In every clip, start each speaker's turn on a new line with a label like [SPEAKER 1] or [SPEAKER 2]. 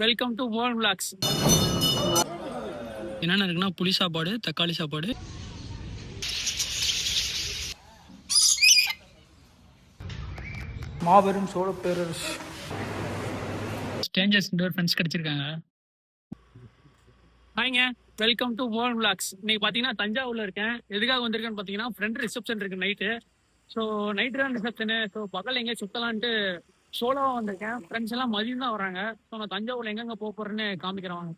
[SPEAKER 1] Welcome to மோகன் vlogs. என்னென்ன இருக்குன்னா புளி சாப்பாடு, தக்காளி சாப்பாடு,
[SPEAKER 2] மாபெரும் சோழ பேரரசு.
[SPEAKER 1] ஸ்ட்ரேஞ்சர்ஸ் ஃப்ரெண்ட்ஸ் கிடைச்சிருக்காங்க. ஹாய்ங்க, வெல்கம் டு மோகன் விளாக்ஸ். இன்னைக்கு பார்த்தீங்கன்னா தஞ்சாவூர்ல இருக்கேன். எதுக்காக வந்திருக்கேன்னு பார்த்தீங்கன்னா ஃப்ரெண்ட் ரிசப்ஷன் இருக்கு நைட்டு. ஸோ நைட்டு தான் ரிசப்ஷனு. ஸோ பகல் எங்கேயும் சுற்றலான்ட்டு சோலோவாக வந்திருக்கேன். ஃப்ரெண்ட்ஸ் எல்லாம் மதியம் தான் வராங்க. ஸோ நான் தஞ்சாவூர்ல எங்கெங்கே போக போறேன்னு காமிக்கிறேன்.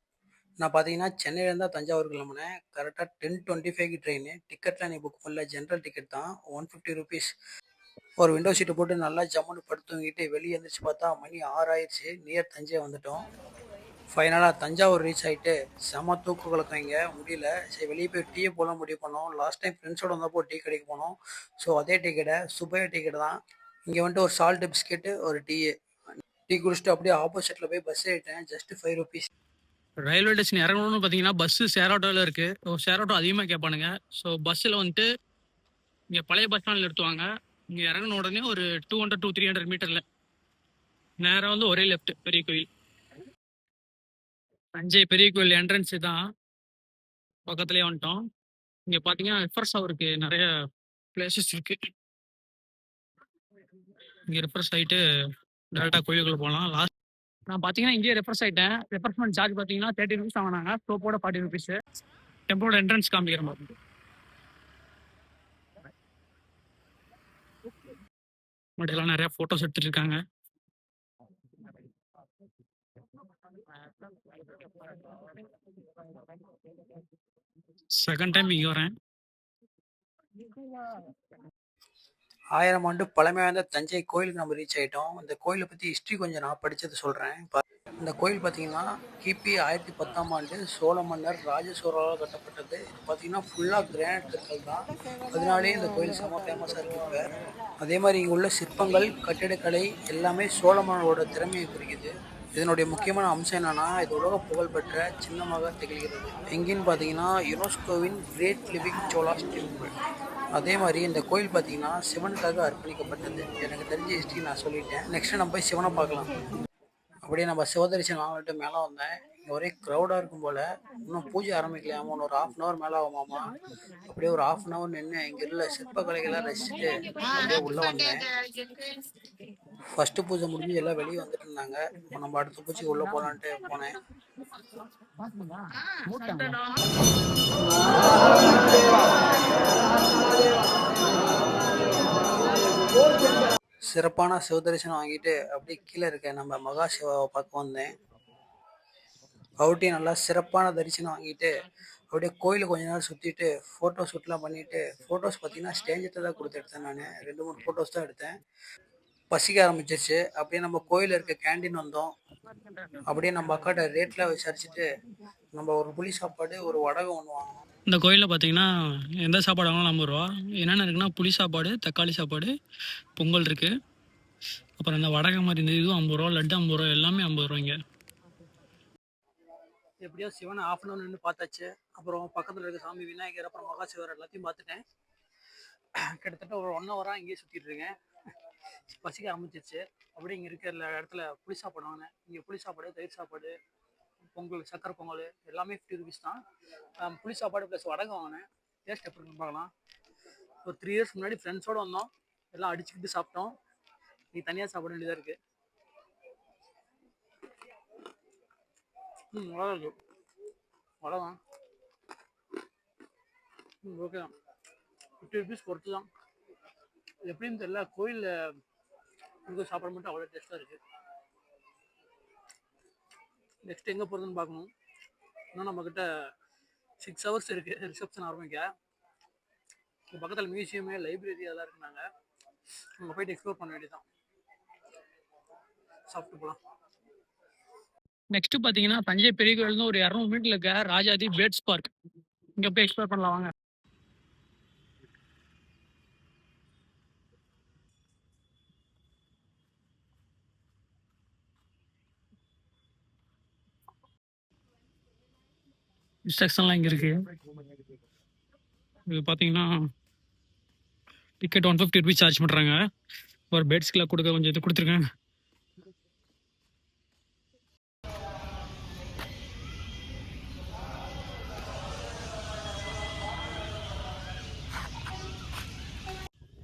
[SPEAKER 2] நான் பார்த்தீங்கன்னா சென்னையிலேருந்து தான் தஞ்சாவூர் கிளம்புனேன். கரெக்டாக 10:25க்கு ட்ரெயின். டிக்கெட்லாம் நீ புக் பண்ணல, ஜென்ரல் டிக்கெட் தான், 150 ருபீஸ். ஒரு விண்டோ சீட்டு போட்டு நல்லா ஜம்முன்னு படுத்து தூங்கிட்டு வெளியே எழுந்திரிச்சு பார்த்தா மணி 6 ஆயிடுச்சு. நியர் தஞ்சை வந்துட்டோம். ஃபைனலாக தஞ்சாவூர் ரீச் ஆகிட்டு செம தூக்கு கலக்கம் இங்கே முடியல. சரி வெளியே போய் டீயை போல முடிவு பண்ணோம். லாஸ்ட் டைம் ஃப்ரெண்ட்ஸோட வந்தப்போ டீ கடைக்கு போனோம். ஸோ அதே டீ கடை, சுபையா டீ கடை தான். இங்கே வந்துட்டு ஒரு சால்ட் பிஸ்கெட்டு, ஒரு டீ குடிச்சிட்டு அப்படியே ஆப்போசிட்டில் போய் பஸ் ஏறிட்டேன். Just 5 rupees.
[SPEAKER 1] ரயில்வே ஸ்டேஷன் இறங்கணும்னு பார்த்தீங்கன்னா பஸ்ஸு ஷேர் ஆட்டோவில் இருக்குது. ஷேர் ஆட்டோ அதிகமாக கேட்பானுங்க. ஸோ பஸ்ஸில் வந்துட்டு இங்கே பழைய பஸ் ஸ்டாண்டில் நிறுத்துவாங்க. இங்கே இறங்கின உடனே ஒரு 200 to 300 மீட்டரில் நேராக வந்து ஒரே லெஃப்ட் பெரிய கோயில். தஞ்சை பெரிய கோயில் என்ட்ரன்ஸு தான், பக்கத்துலேயே வந்துட்டோம். இங்கே பார்த்தீங்கன்னா ரிஃப்ரெஷ் ஆகுறதுக்கு நிறைய பிளேசஸ் இருக்குது. இங்கே ரிஃப்ரெஷ் ஆகிட்டு டேரெக்டாக கோயிலுக்குள்ளே போகலாம். லாஸ்ட் நான் பார்த்தீங்கன்னா இங்கேயே ரெஃப்ரெஷ் ஆகிட்டேன். ரெஃப்ரெஷ்மெண்ட் சார்ஜ் பார்த்தீங்கன்னா 30 ருபீஸ் வாங்கினாங்க. சோப்போட 40 ருபீஸு. டெம்போட என்ட்ரன்ஸ் காமிக்கிற மாதிரி. முன்னாடியெல்லாம் நிறைய ஃபோட்டோஸ் எடுத்துட்டு இருக்காங்க. செகண்ட் டைம் இங்கே வரேன்.
[SPEAKER 2] 1000 ஆண்டு பழமை வாய்ந்த தஞ்சை கோயிலுக்கு நம்ம ரீச் ஆகிட்டோம். இந்த கோயிலை பற்றி ஹிஸ்ட்ரி கொஞ்சம் நான் படித்தது சொல்கிறேன். இந்த கோயில் பார்த்தீங்கன்னா கிபி 1010ஆம் ஆண்டு சோழ மன்னர் ராஜசோழரால் கட்டப்பட்டது. இது பார்த்தீங்கன்னா ஃபுல்லாக கிரானைட் கற்கள் தான். அதனாலே இந்த கோயில் செம்ம ஃபேமஸாக இருக்குது. இப்போ அதே மாதிரி இங்கே உள்ள சிற்பங்கள், கட்டிடக்கலை எல்லாமே சோழ மன்னரோட திறமையை குறிக்குது. இதனுடைய முக்கியமான அம்சம் என்னன்னா, இது உலக புகழ்பெற்ற சின்னமாக திகழ்கிறது. எங்கேன்னு பார்த்தீங்கன்னா யுனெஸ்கோவின் கிரேட் லிவிங் சோலாஸ் டெம்பிள். அதே மாதிரி இந்த கோயில் பார்த்தீங்கன்னா சிவனுக்காக அர்ப்பணிக்கப்பட்டது. எனக்கு தெரிஞ்ச ஹிஸ்ட்ரி நான் சொல்லிட்டேன். நெக்ஸ்ட் நம்ம போய் சிவனை பார்க்கலாம். அப்படியே நம்ம சிவதரிசனம் வாங்கிட்டு மேலே வந்தேன். இங்கே ஒரே க்ரௌடாக இருக்கும் போல். இன்னும் பூஜை ஆரம்பிக்கலாமா, ஒரு 1/2 hour மேலே ஆகுமாமா. அப்படியே ஒரு 1/2 hour நின்று இங்கே உள்ள சிற்பக்கலைகள்லாம் ரசிச்சுட்டு அப்படியே உள்ளே வந்தேன். ஃபஸ்ட்டு பூஜை முடிஞ்சு எல்லாம் வெளியே வந்துட்டு இருந்தாங்க. நம்ம அடுத்த பூஜைக்கு உள்ளே போகலான்ட்டு போனேன். சிறப்பான சிவதரிசனம் வாங்கிட்டு அப்படியே கீழே இருக்க நம்ம மகா சிவாவை பார்க்க வந்தேன். அவர்கிட்டையும் நல்லா சிறப்பான தரிசனம் வாங்கிட்டு அப்படியே கோயிலை கொஞ்ச நேரம் சுற்றிட்டு ஃபோட்டோ ஷூட்லாம் பண்ணிவிட்டு, ஃபோட்டோஸ் பார்த்தீங்கன்னா ஸ்டேஞ்சர்கிட்ட தான் கொடுத்து எடுத்தேன். நான் 2-3 ஃபோட்டோஸ் தான் எடுத்தேன். பசிக்க ஆரம்பிச்சிருச்சு. அப்படியே நம்ம கோயிலில் இருக்க கேண்டீன் வந்தோம். அப்படியே நம்ம அக்காட்ட ரேட்லாம் விசாரிச்சுட்டு நம்ம ஒரு புளி சாப்பாடு, ஒரு வடகம் ஒன்று வாங்கினோம்.
[SPEAKER 1] இந்த கோயிலில் பார்த்தீங்கன்னா எந்த சாப்பாடு வாங்கினாலும் 50 ரூபா. என்னென்ன இருக்குன்னா புளி சாப்பாடு, தக்காளி சாப்பாடு, பொங்கல் இருக்குது. அப்புறம் இந்த வடகம் மாதிரி இந்த இதுவும் 50 ரூபா, லட்டு 50 ரூபா, எல்லாமே 50 ரூபாய்ங்க.
[SPEAKER 2] எப்படியோ சிவனை 1/2 hour நின்று பார்த்தாச்சு. அப்புறம் பக்கத்தில் இருக்க சாமி விநாயகர், அப்புறம் மகாசிவர் எல்லாத்தையும் பார்த்துட்டேன். கிட்டத்தட்ட ஒரு 1 hour இங்கேயே சுற்றிட்டு இருக்கேன். பசிக்க ஆரம்பிச்சிருச்சு. அப்படியே இங்கே இருக்கிற இடத்துல புளி சாப்பாடு வாங்கினேன். இங்கே புளி சாப்பாடு, தயிர் சாப்பாடு, பொங்கல், சக்கரை பொங்கல் எல்லாமே 50 ருபீஸ் தான். புளி சாப்பாடு ப்ளஸ் வடகம் வாங்கினேன். டேஸ்ட் எப்படி இருக்குன்னு பார்க்கலாம். ஒரு 3 years முன்னாடி ஃப்ரெண்ட்ஸோடு வந்தோம். எல்லாம் அடிச்சுக்கிட்டு சாப்பிட்டோம். நீ தனியாக சாப்பிட வேண்டியதாக இருக்குது. நல்லா இருக்கு வடகம். ஓகே தான். 50 ருபீஸ் பொறுத்து தான். எப்படின்னு தெரியல, கோயிலில் இங்கே சாப்பிட மட்டும் அவ்வளோ டேஸ்ட்டாக இருக்குது. நெக்ஸ்ட் எங்கே போகிறதுன்னு பார்க்கணும். இன்னும் நம்மக்கிட்ட 6 hours இருக்குது ரிசப்ஷன் ஆரம்பிக்க. பக்கத்தில் மியூசியமு, லைப்ரரி அதெல்லாம் இருக்குனாங்க. அங்கே போய்ட்டு எக்ஸ்ப்ளோர் பண்ண வேண்டியதான். சாப்பிட்டு போகலாம்.
[SPEAKER 1] நெக்ஸ்ட் பார்த்தீங்கன்னா தஞ்சை பெரிய கோயில்னு ஒரு 200 மீட்டர்ல இருக்க ராஜாதி பேர்ட்ஸ் பார்க். இங்கே போய் எக்ஸ்ப்ளோர் பண்ணலாம் வாங்க. இன்ஸ்ட்ரக்ஷன்லாம் இங்கே இருக்கு. இது பார்த்தீங்கன்னா டிக்கெட் 150 ருபீஸ் சார்ஜ் பண்ணுறாங்க. ஒரு பேர்ட்ஸ்க்கெலாம் கொடுக்க கொஞ்சம் இது கொடுத்துருக்காங்க.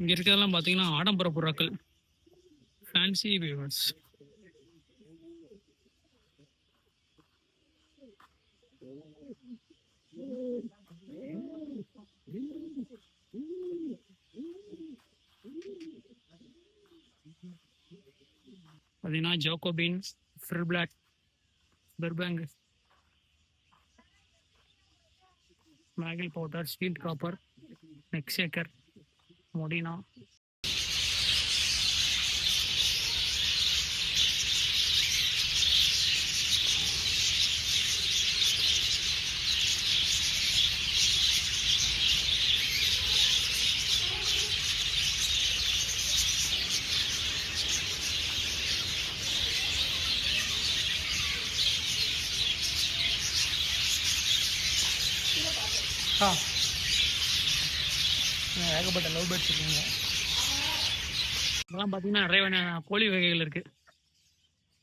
[SPEAKER 1] இங்க இருக்கிறதெல்லாம் பாத்தீங்கன்னா ஆடம்பர பொருட்கள், ஃபேன்சி வீவர்ஸ். பாத்தீங்கன்னா ஜோகோபின், ஃபில் பிளாக், பெர்பேங்க், மேகில் powder, steel copper, neck shaker, Modena.
[SPEAKER 2] ஆ ஏகப்பட்ட லவ் பேர்ட்ஸ் இருக்குங்க.
[SPEAKER 1] இதெல்லாம் பாத்தீங்கன்னா நிறைய கோழி வகைகள் இருக்கு.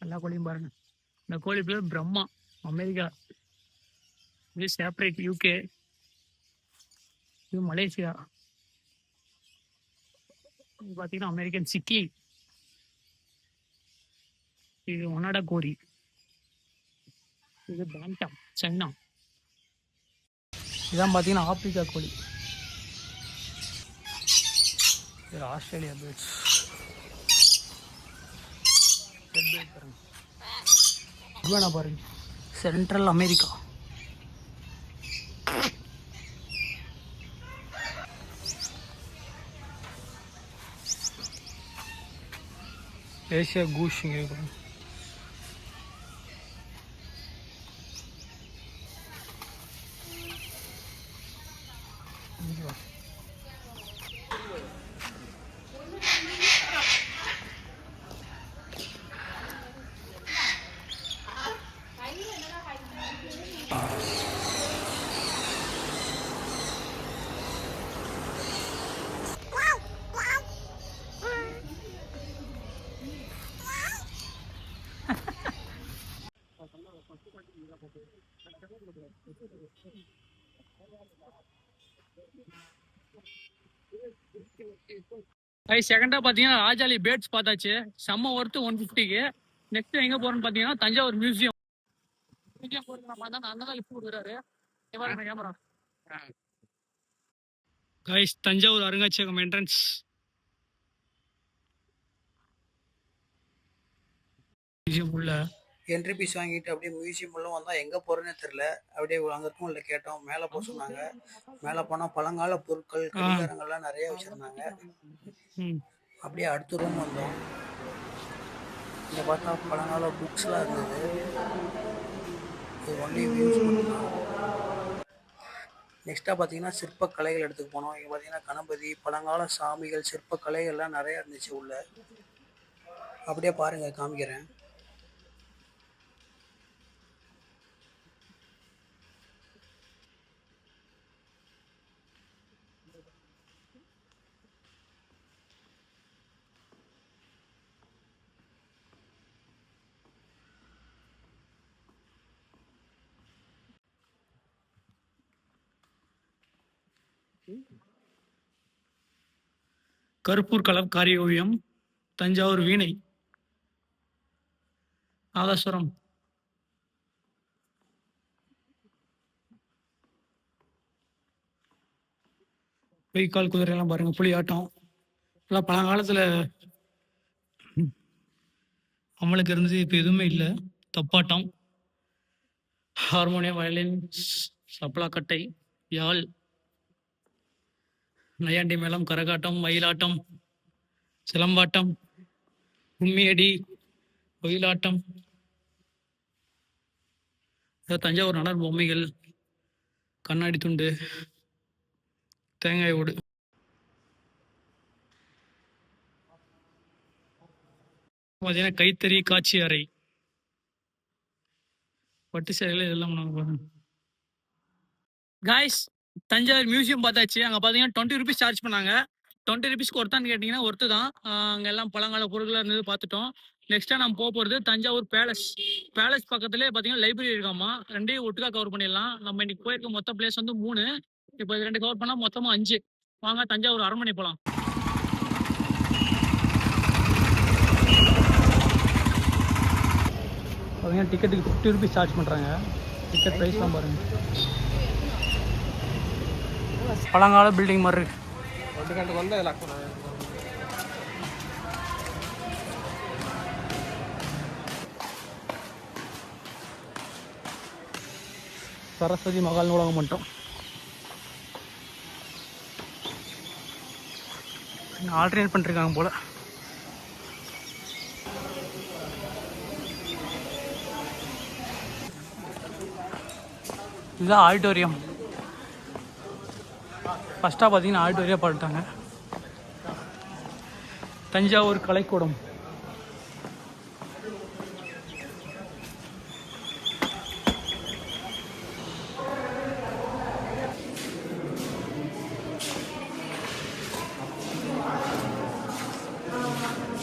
[SPEAKER 1] எல்லா கோழியும் பாருங்க. இந்த கோழி பேர் பிரம்மா, அமெரிக்கா. இது செப்பரேட் யூகே, இது மலேசியா. இது பாத்தீங்கன்னா அமெரிக்கன் சிக்கி, இது ஒனாடா கோரி, இது பேண்டம் சைனா.
[SPEAKER 2] இதான் பார்த்தீங்கன்னா ஆப்பிரிக்கா கோழி. இது ஆஸ்திரேலியா பேர்ட்ஸ். ரெட் பேர்ட் பாருங்க. இவானா பாருங்க, சென்ட்ரல் அமெரிக்கா. ஏசியா கூஷ் இங்கே பாருங்க.
[SPEAKER 1] செகண்டா பாத்தீங்கன்னா ராஜாலி பேர்ட்ஸ் பார்த்தாச்சு. செம்ம ஒர்த்து 150க்கு. நெக்ஸ்ட் எங்க போறோம்னு பாத்தீங்கன்னா தஞ்சாவூர் மியூசியம். மியூசியம் போறது நம்ம தான் அண்ணன் தான் லிஃப்ட் கொடுக்குறாரு. கேமரா கைஸ், தஞ்சாவூர் அருங்காட்சியகம் என்ட்ரன்ஸ். மியூசியம் உள்ள
[SPEAKER 2] என்ட்ரி பீஸ் வாங்கிட்டு அப்படியே மியூசியம் உள்ள வந்தால் எங்கே போகிறேன்னே தெரில. அப்படியே அங்கே இருக்கும் இல்லை கேட்டோம். மேலே போக சொன்னாங்க. மேலே போனால் பழங்கால பொருட்கள் கடிகாரங்கள்லாம் நிறைய வச்சுருந்தாங்க. அப்படியே அடுத்த ரூம் வந்தோம். இங்கே பார்த்தா பழங்கால புக்ஸ்லாம் இருந்தது. இது ஒன்லி வியூஸ் மட்டும்தான். நெக்ஸ்ட்டாக பார்த்தீங்கன்னா சிற்பக்கலைகள் எடுத்துக்கு போனோம். இங்கே பார்த்தீங்கன்னா கணபதி, பழங்கால சாமிகள், சிற்பக்கலைகள்லாம் நிறையா இருந்துச்சு உள்ள. அப்படியே பாருங்கள், காமிக்கிறேன்.
[SPEAKER 1] கருப்பூர் கலம்காரி ஓவியம், தஞ்சாவூர் வீணை, நாதஸ்வரம், பொய்க்கால் குதிரை எல்லாம் பாருங்க, புலியாட்டம் எல்லாம் பழங்காலத்துல அமலுக்கு இருந்தது. இப்ப எதுவுமே இல்லை. தப்பாட்டம், ஹார்மோனியம், வயலின், சப்ளாக்கட்டை, யாழ், நையாண்டி மேளம், கரகாட்டம், மயிலாட்டம், சிலம்பாட்டம், கும்மியடி, ஒயிலாட்டம், தஞ்சாவூர் நடன பொம்மைகள், கண்ணாடி துண்டு, தேங்காய் ஓடு, பார்த்தீங்கன்னா கைத்தறி காட்சி அறை, பட்டு சேலைகள் இதெல்லாம். காய்ஸ், தஞ்சாவூர் மியூசியம் பார்த்தாச்சு. அங்கே பார்த்தீங்கன்னா 20 ருபீஸ் சார்ஜ் பண்ணாங்க. 20 ருபீஸ்க்கு ஒருத்தான்னு கேட்டிங்கன்னா ஒருத்து தான். அங்கே எல்லாம் பழங்கால பொருட்களாக இருந்தது பார்த்துட்டோம். நெக்ஸ்ட்டாக நம்ம போக போகிறது தஞ்சாவூர் பேலஸ். பேலஸ் பக்கத்துலேயே பார்த்தீங்கன்னா லைப்ரரி இருக்காமா. ரெண்டையும் ஒட்டுக்கா கவர் பண்ணிடலாம். நம்ம இன்னைக்கு போயிருக்க மொத்த பிளேஸ் வந்து 3. இப்போ இது 2 கவர் பண்ணால் மொத்தமாக 5. வாங்க தஞ்சாவூர் அரண்மனை போகலாம். பார்த்தீங்கன்னா டிக்கெட்டுக்கு 50 ருபீஸ் சார்ஜ் பண்ணுறாங்க. டிக்கெட் ப்ரைஸ்லாம் பாருங்கள். பழங்கால பில்டிங் மாதிரி இருக்கு. சரஸ்வதி மகால் நூலகம் மட்டும் ஆல்டர்னேட் பண்ணிருக்காங்க போல. இதுதான் ஆடிட்டோரியம். ஃபஸ்ட்டாக பார்த்தீங்கன்னா ஆடிட்டோரியம் பண்ணிட்டாங்க. தஞ்சாவூர் கலைக்கூடம்.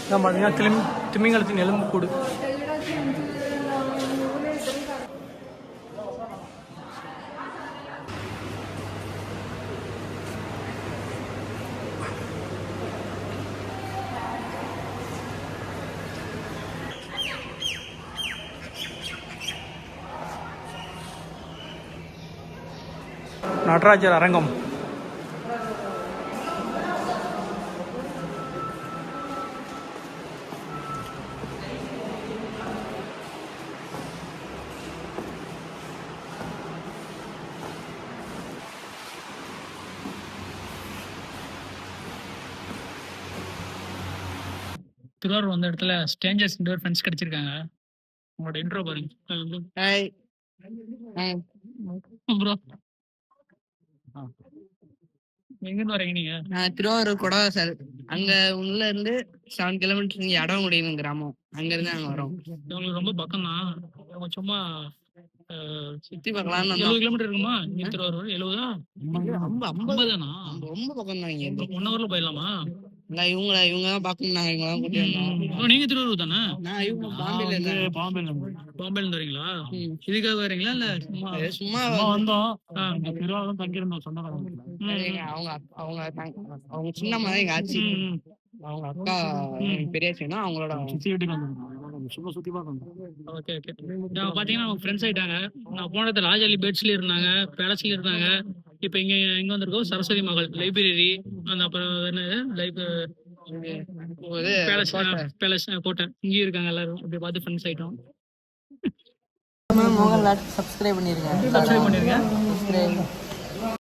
[SPEAKER 1] இதான் பார்த்தீங்கன்னா திமிங்கலத்தின் எலும்புக்கூடு. நடராஜர் அரங்கம். திருவாரூர் வந்த இடத்துல ஸ்ட்ரேஞ்சர்ஸ் ஃப்ரெண்ட்ஸ் கிடைச்சிருக்காங்க. உங்களோட இன்ட்ரோ பாருங்க.
[SPEAKER 3] ஹாய்
[SPEAKER 1] ப்ரோ, எங்கேருந்து வரீங்க நீங்க?
[SPEAKER 3] நான் திருவாரூர் கொடவாசல். அங்க உள்ள இருந்து 7 கிலோமீட்டர் இங்க இடம் முடியும் கிராமம். அங்க இருந்து நாங்க வரோம்.
[SPEAKER 1] உங்களுக்கு ரொம்ப பக்கம் தான். சும்மா
[SPEAKER 3] சுத்தி பார்க்கலாம்னு
[SPEAKER 1] 70 கிலோமீட்டர் இருக்குமா இங்க திருவாரூர்? 70
[SPEAKER 3] ரொம்ப
[SPEAKER 1] 50 தானா?
[SPEAKER 3] ரொம்ப பக்கம் தான். இங்க இருந்து
[SPEAKER 1] 1 ஹவர்ல போயிடலாமா?
[SPEAKER 3] இவங்க தான் பாக்கணும். நாங்க இவங்க தான் கூட்டி வந்தோம்.
[SPEAKER 1] நீங்க திருவாரூர் தானே?
[SPEAKER 3] நான் இவங்க பாம்பேல
[SPEAKER 1] இருந்து வரீங்களா? இதுக்காக வரீங்களா இல்ல
[SPEAKER 3] சும்மா
[SPEAKER 1] வந்தோம்? திருவாரூர் தங்கி இருந்தோம் சொந்தக்காரங்க.
[SPEAKER 3] அவங்க சின்னம்மா தான் எங்க ஆச்சி. அவங்க அக்கா பெரிய ஆச்சுன்னா அவங்களோட
[SPEAKER 1] சுத்தி வீட்டுக்கு வந்திருந்தோம். சுத்தி பார்க்கணும். Okay okay. பாத்தீங்கன்னா அவங்க ஃப்ரெண்ட்ஸ் ஆயிட்டாங்க. நான் போனது ராஜாலி பேட்ஸ்ல இருந்தாங்க, பேலஸ்ல இருந்தாங்க. இப்போ இங்க வந்திருக்கோம் சரஸ்வதி மகள் லைப்ரரி. அந்த அப்புறம் என்ன பேலஸ் கோட்டை இங்கேயும் இருக்காங்க எல்லாரும். அப்படி பார்த்து ஃப்ரெண்ட்ஸ் ஆயிட்டோம்.
[SPEAKER 3] மோகன்லால் சப்ஸ்கிரைப் பண்ணிருங்க.
[SPEAKER 1] சப்ஸ்கிரைப் பண்ணிருங்க.